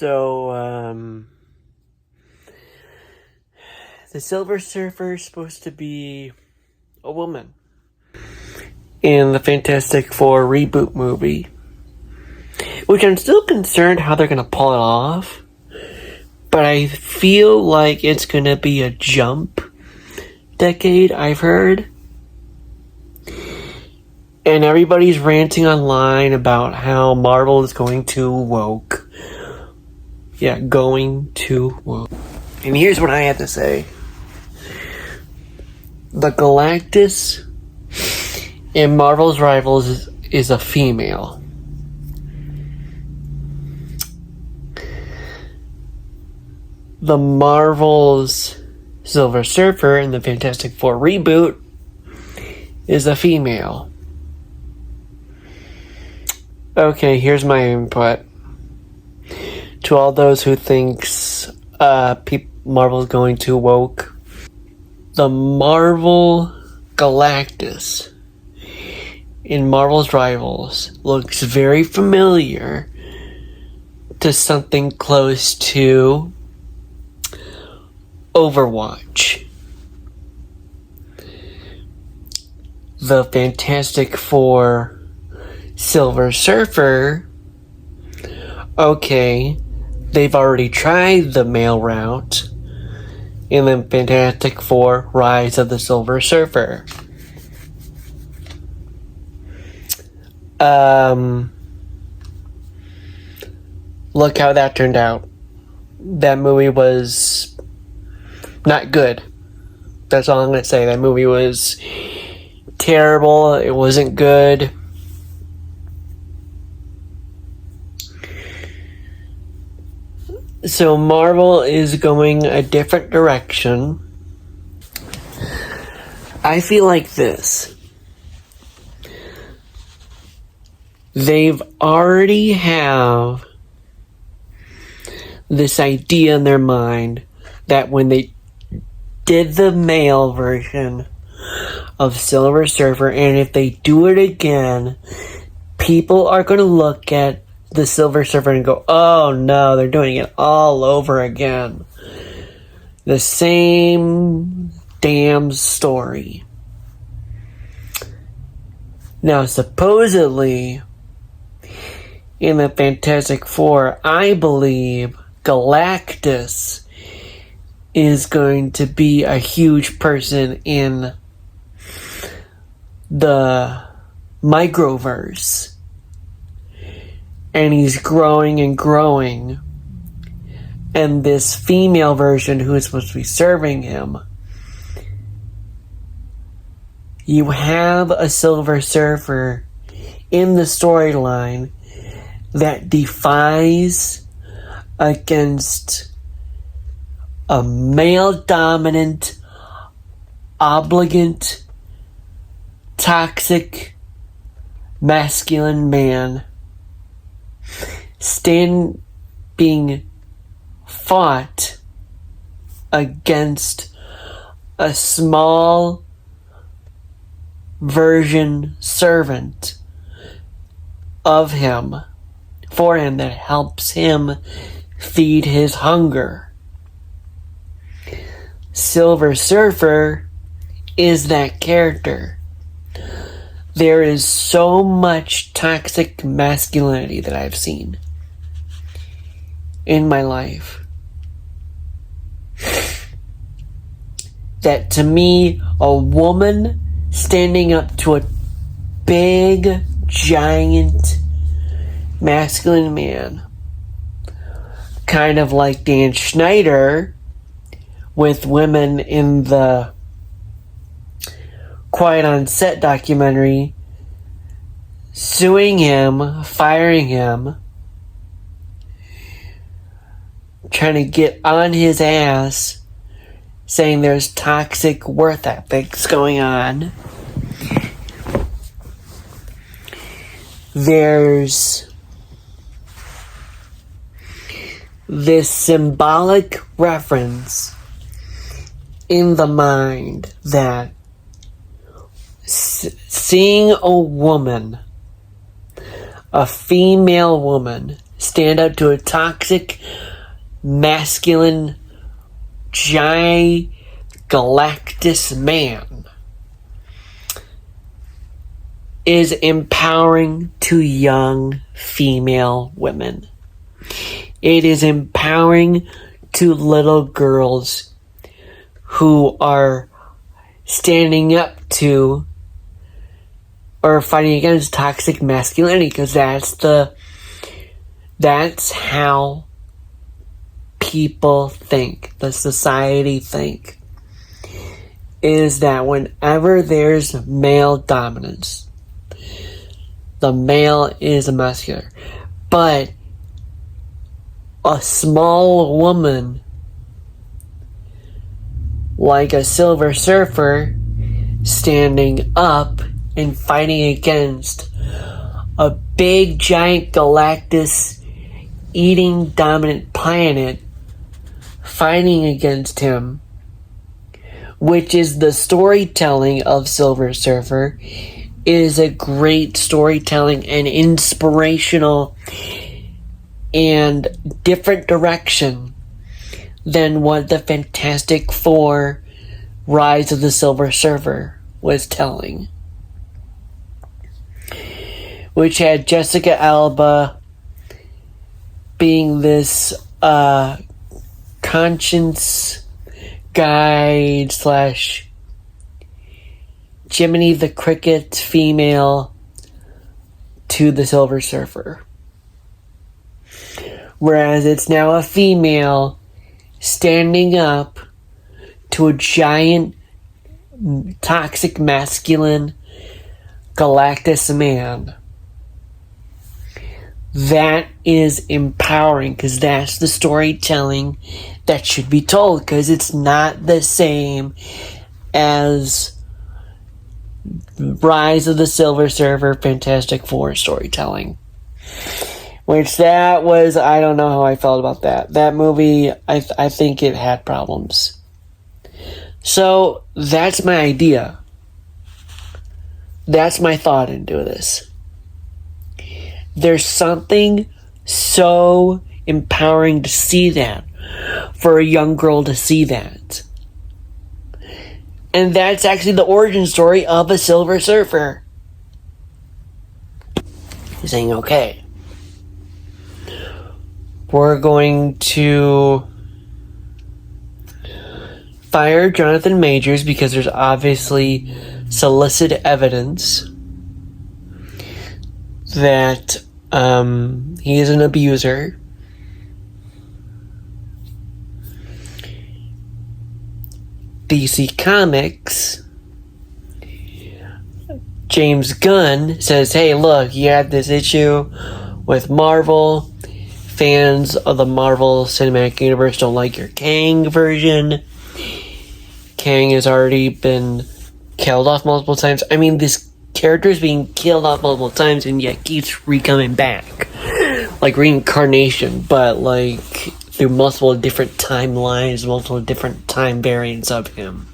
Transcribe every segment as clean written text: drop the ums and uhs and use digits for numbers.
So, the Silver Surfer is supposed to be a woman in the Fantastic Four reboot movie, which I'm still concerned how they're going to pull it off, but I feel like it's going to be a jump decade, I've heard. And everybody's ranting online about how Marvel is going too woke. Yeah, going too woke. And here's what I have to say. The Galactus in Marvel's Rivals is a female. The Marvel's Silver Surfer in the Fantastic Four reboot is a female. Okay, here's my input. To all those who thinks Marvel's going too woke, the Marvel Galactus in Marvel's Rivals looks very familiar to something close to Overwatch. The Fantastic Four Silver Surfer, okay, they've already tried the male route in the Fantastic Four Rise of the Silver Surfer. Look how that turned out. That movie was not good. That's all I'm going to say. That movie was terrible. It wasn't good. So Marvel is going a different direction. I feel like this. They've already have this idea in their mind that when they did the male version of Silver Surfer, and if they do it again, people are going to look at the Silver Surfer and go, oh no, they're doing it all over again. The same damn story. Now, supposedly, in the Fantastic Four, I believe Galactus is going to be a huge person in the Microverse. And he's growing and growing. And this female version who is supposed to be serving him, you have a Silver Surfer in the storyline that defies against a male-dominant, obligate, toxic, masculine man being fought against a small version servant of him, for him, that helps him feed his hunger. Silver Surfer is that character. There is so much toxic masculinity that I've seen in my life that, to me, a woman standing up to a big, giant, masculine man, kind of like Dan Schneider with women in the Quiet on Set documentary, suing him, firing him, trying to get on his ass, saying there's toxic work ethics going on. There's this symbolic reference in the mind that seeing a woman, a female woman, stand up to a toxic, masculine, giant Galactus man is empowering to young female women. It is empowering to little girls who are standing up to or fighting against toxic masculinity, because that's how people think, the society think, is that whenever there's male dominance, the male is a muscular. But a small woman like a Silver Surfer standing up and fighting against a big giant Galactus eating dominant planet, fighting against him, which is the storytelling of Silver Surfer, is a great storytelling and inspirational and different direction than what the Fantastic Four Rise of the Silver Surfer was telling, which had Jessica Alba being this conscience guide slash Jiminy the Cricket female to the Silver Surfer. Whereas it's now a female standing up to a giant toxic masculine Galactus man. That is empowering, because that's the storytelling that should be told, because it's not the same as Rise of the Silver Surfer Fantastic Four storytelling. Which that was, I don't know how I felt about that. That movie, I think it had problems. So, that's my idea. That's my thought into this. There's something so empowering to see that, for a young girl to see that. And that's actually the origin story of a Silver Surfer. Saying, okay, we're going to fire Jonathan Majors because there's obviously solicited evidence that he is an abuser. DC Comics, James Gunn says, hey, look, you had this issue with Marvel. Fans of the Marvel Cinematic Universe don't like your Kang version. Kang has already been killed off multiple times. I mean, this character is being killed off multiple times and yet keeps coming back. Like reincarnation, but like through multiple different timelines, multiple different time variants of him.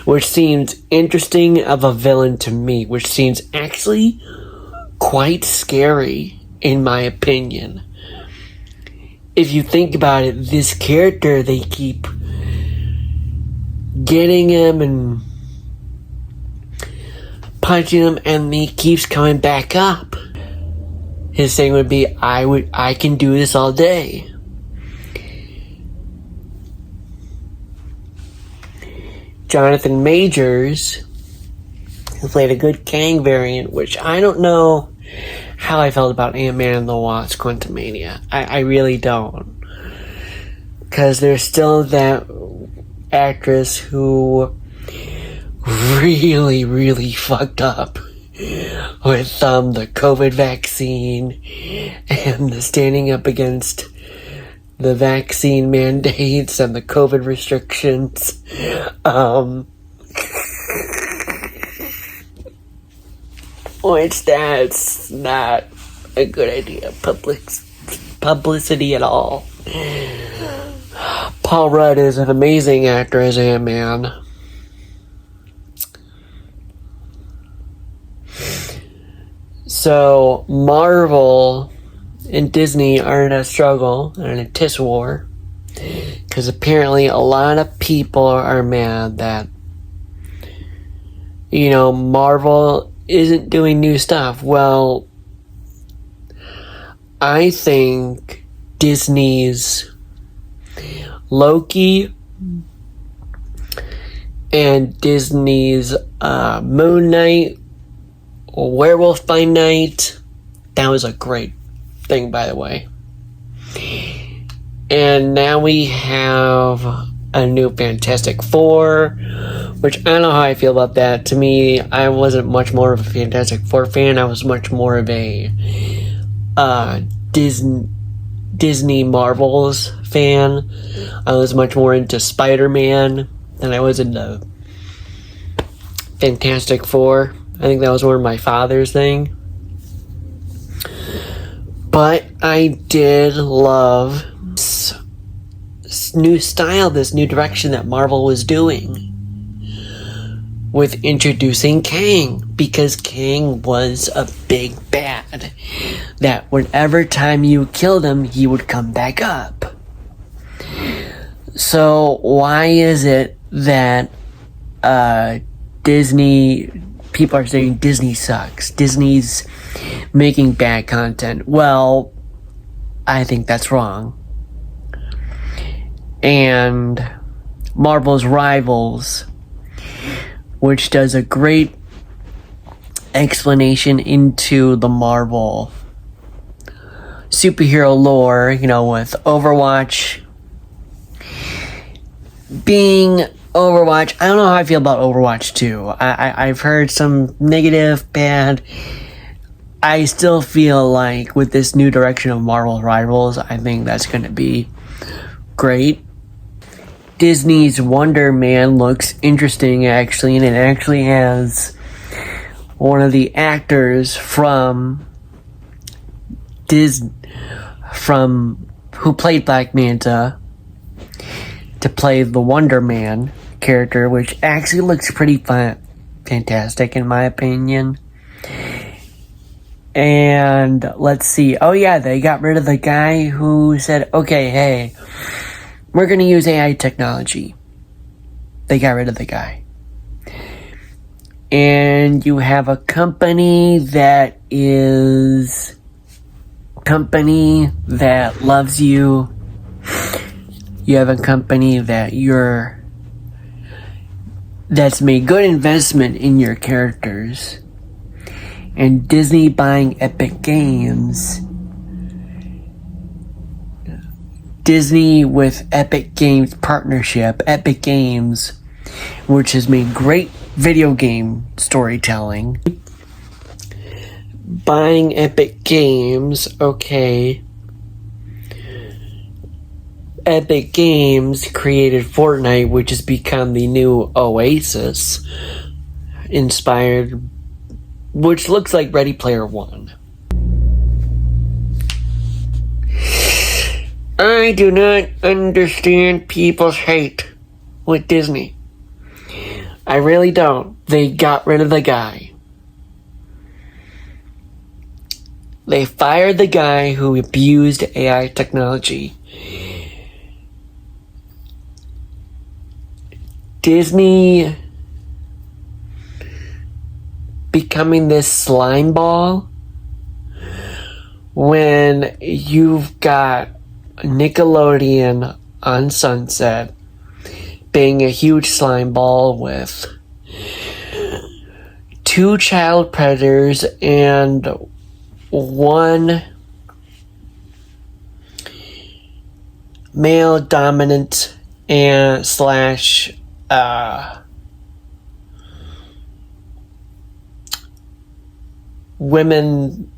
Which seems interesting of a villain to me, which seems actually quite scary, in my opinion. If you think about it, this character, they keep getting him and punching him, and he keeps coming back up. His thing would be, I can do this all day. Jonathan Majors, who played a good Kang variant, which I don't know how I felt about Ant-Man and the Wasp: Quantumania. I really don't. Because there's still that actress who really, really fucked up with the COVID vaccine and the standing up against the vaccine mandates and the COVID restrictions. Which that's not a good idea. Publicity at all. Paul Rudd is an amazing actor as Ant-Man. So, Marvel and Disney are in a struggle and a tiss war. Because apparently a lot of people are mad that, Marvel isn't doing new stuff. Well, I think Disney's Loki and Disney's Moon Knight, Werewolf by Night, that was a great thing, by the way. And now we have a new Fantastic Four, which I don't know how I feel about that. To me, I wasn't much more of a Fantastic Four fan. I was much more of a Disney Marvels fan. I was much more into Spider-Man than I was into Fantastic Four. I think that was more my father's thing. But I did love this new style, this new direction that Marvel was doing with introducing Kang, because Kang was a big bad that whenever time you killed him, he would come back up. So why is it that people are saying Disney sucks, Disney's making bad content? Well, I think that's wrong. And Marvel's Rivals, which does a great explanation into the Marvel superhero lore, with Overwatch being Overwatch. I don't know how I feel about Overwatch 2. I've heard some negative, bad. I still feel like with this new direction of Marvel's Rivals, I think that's going to be great. Disney's Wonder Man looks interesting, actually, and it actually has one of the actors from who played Black Manta to play the Wonder Man character, which actually looks pretty fantastic in my opinion. And let's see. Oh yeah, they got rid of the guy who said, okay, hey, we're going to use AI technology. They got rid of the guy. And you have a company that loves you. You have a company that's made good investment in your characters. And Disney buying Epic Games. Disney with Epic Games partnership, Epic Games, which has made great video game storytelling. Buying Epic Games, okay. Epic Games created Fortnite, which has become the new Oasis, inspired, which looks like Ready Player One. I do not understand people's hate with Disney. I really don't. They got rid of the guy. They fired the guy who abused AI technology. Disney becoming this slime ball when you've got Nickelodeon on Sunset being a huge slime ball with 2 child predators and 1 male dominant and slash women.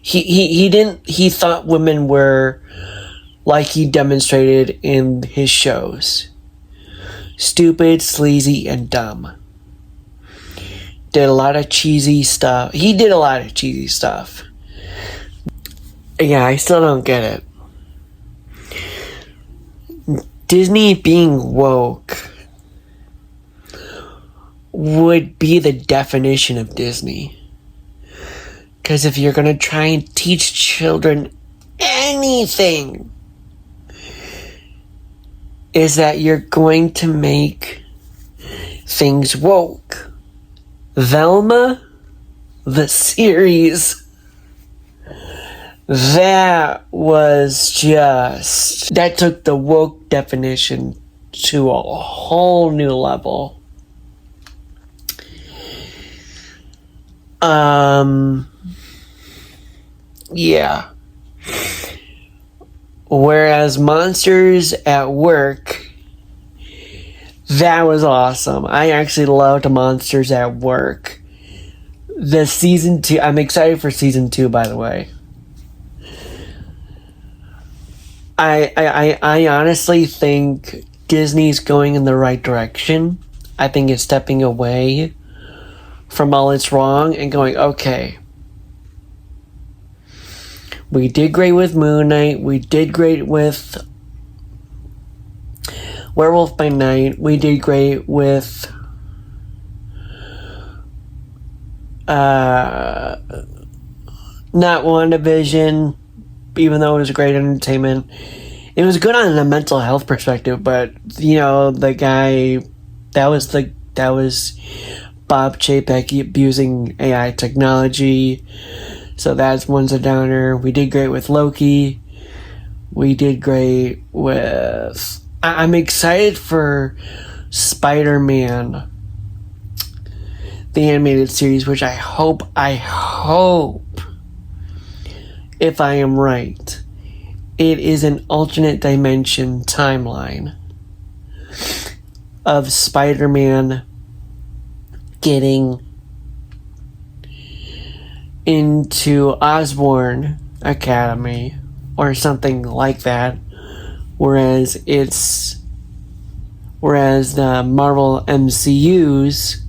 He thought women were like he demonstrated in his shows. Stupid, sleazy, and dumb. Did a lot of cheesy stuff. He did a lot of cheesy stuff. Yeah, I still don't get it. Disney being woke would be the definition of Disney. Because if you're going to try and teach children anything, is that you're going to make things woke. Velma, the series, that took the woke definition to a whole new level. Yeah. Whereas Monsters at Work, that was awesome. I actually loved Monsters at Work. The season 2, I'm excited for season 2, by the way. I honestly think Disney's going in the right direction. I think it's stepping away from all its wrong and going, okay, we did great with Moon Knight, we did great with Werewolf by Night, we did great with not WandaVision, even though it was great entertainment. It was good on a mental health perspective, but the guy that was Bob Chapek abusing AI technology, so that's one's a downer. We did great with Loki. We did great with... I'm excited for Spider-Man, the animated series, which I hope, if I am right, it is an alternate dimension timeline of Spider-Man getting into Osborn Academy or something like that, whereas the Marvel MCU's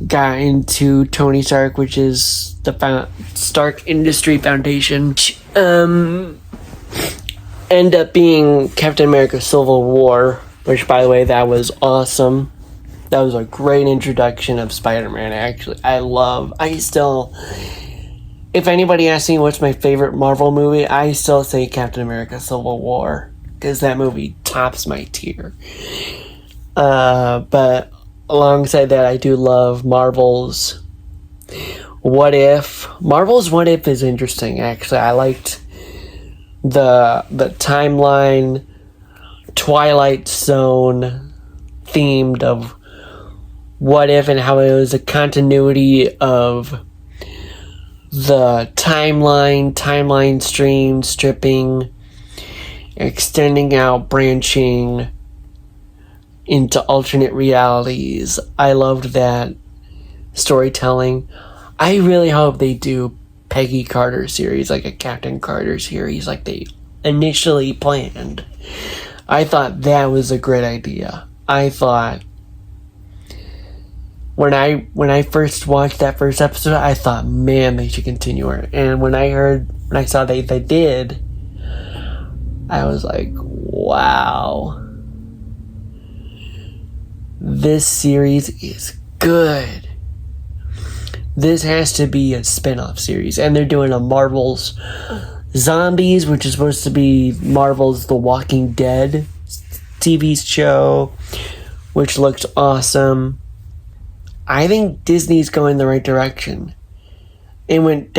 got into Tony Stark, which is the Stark Industry Foundation, end up being Captain America Civil War, which, by the way, that was awesome. That was a great introduction of Spider-Man, actually. If anybody asks me what's my favorite Marvel movie, I still say Captain America Civil War, because that movie tops my tier. But alongside that, I do love Marvel's What If. Marvel's What If is interesting, actually. I liked the timeline, Twilight Zone themed of What If, and how it was a continuity of the timeline stream, stripping, extending out, branching into alternate realities. I loved that storytelling. I really hope they do Peggy Carter series, like a Captain Carter series, like they initially planned. I thought that was a great idea. I thought when I first watched that first episode, I thought, man, they should continue it. And when I saw they did, I was like, wow. This series is good. This has to be a spin-off series. And they're doing a Marvel's Zombies, which is supposed to be Marvel's The Walking Dead TV show, which looks awesome. I think Disney's going the right direction. It almost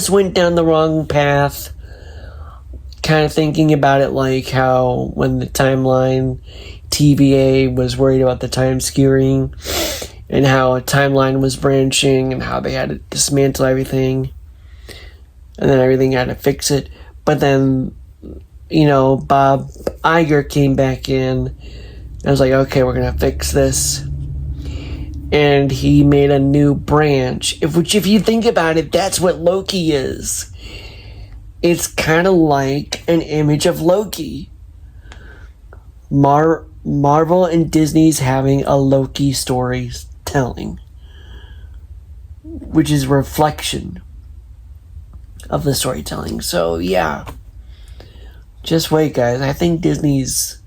went down the wrong path. Kind of thinking about it like how when the timeline TVA was worried about the time skewing and how a timeline was branching and how they had to dismantle everything and then everything had to fix it. But then, Bob Iger came back in and was like, okay, we're going to fix this. And he made a new branch, which if you think about it, that's what Loki is. It's kind of like an image of Loki. Marvel and Disney's having a Loki storytelling, which is reflection of the storytelling. So, yeah. Just wait, guys. I think Disney's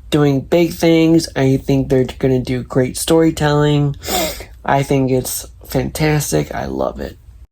doing big things. I think they're going to do great storytelling. I think it's fantastic. I love it.